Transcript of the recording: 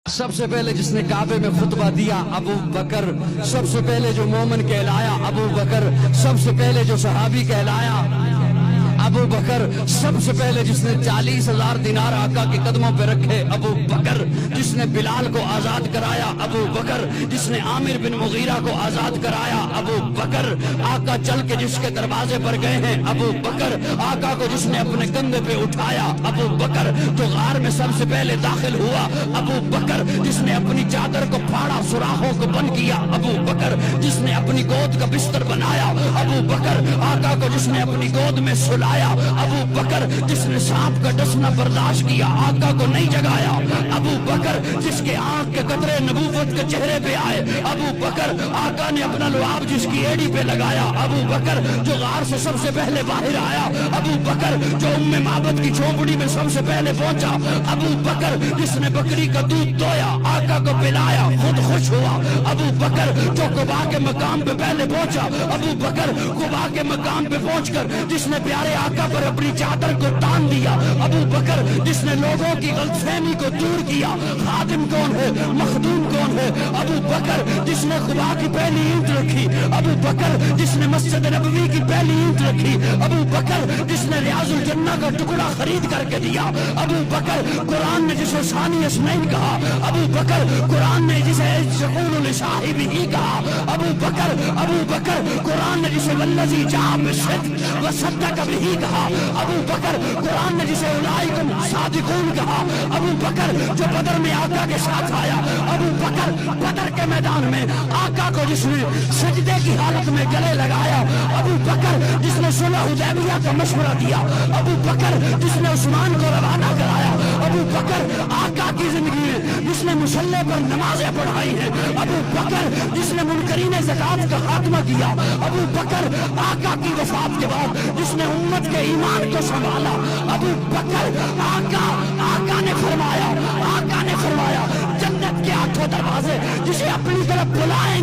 سب سے پہلے جس نے کعبے میں خطبہ دیا ابو بکر، سب سے پہلے جو مومن کہلایا ابو بکر، سب سے پہلے جو صحابی کہلایا ابو بکر، سب سے پہلے جس نے 40,000 دینار آقا کے قدموں پہ رکھے ابو بکر، جس نے بلال کو آزاد کرایا ابو بکر، جس نے عامر بن مغیرہ کو آزاد کرایا ابو بکر، آقا چل کے جس کے دروازے پر گئے ہیں ابو بکر، آقا کو جس نے اپنے کندھے پہ اٹھایا ابو بکر، جو غار میں سب سے پہلے داخل ہوا ابو بکر، جس نے اپنی چادر کو پھاڑا سوراخوں کو بند کیا ابو بکر، جس نے اپنی گود کا بستر بنایا ابو بکر، آقا کو جس نے اپنی گود میں سلایا ابو بکر، جس نے سانپ کا ڈسنا برداشت کیا آقا کو نہیں جگایا ابو بکر، جس کے آنکھ کے قطرے نبوت کے چہرے پہ آئے ابو بکر، آقا نے اپنا لعاب جس کی ایڑی پہ لگایا ابو بکر، جو غار سے سب سے پہلے باہر آیا ابو بکر، جو معبد کی جھونپڑی میں سب سے پہلے پہنچا ابو بکر، جس نے بکری کا دودھ دویا آقا کو پلایا خود خوش ہوا ابو بکر، جو قباء کے مقام پہ پہلے پہنچا ابو بکر، قباء کے مقام پہ پہنچ کر جس نے پیارے آقا پر اپنی چادر کو تان دیا ابو بکر، جس نے لوگوں کی غلط فہمی کو دور کیا خادم کون ہے مخدوم کون ہے ابو بکر، جس نے قباء کی پہلی اینٹ رکھی ابو بکر، جس نے مسجد نبوی کی پہلی اینٹ رکھی ابو بکر، جس نے ریاض الجنہ کا ٹکڑا خرید کر کے دیا ابو بکر، قرآن نے جسے ثانی اسنین کہا ابو بکر، قرآن نے جسے یقول لصاحبہ کہا ابو بکر، ابو بکر، قرآن نے جسے والذی جاء بالصدق وصدق بہ کہا ابو بکر، قرآن نے جسے اولئک صادقون کہا ابو بکر، جو بدر میں آقا کے ساتھ آیا ابو بکر، بدر کے میدان میں آقا کو جس نے سجدے کی حالت میں گلے لگایا ابو بکر، جس نے صلح حدیبیہ کا مشورہ دیا ابو بکر، جس نے عثمان کو روانہ کرایا ابو بکر، آقا کی زندگی میں جس نے مصلی پر نمازیں پڑھائی ہیں ابو بکر، جس نے منکرین زکات کا خاتمہ کیا ابو بکر، آقا کی وفات کے بعد جس نے امت کے ایمان کو سنبھالا ابو بکر، آقا نے فرمایا جنت کے 8 دروازے جسے اپنی طرف بلائیں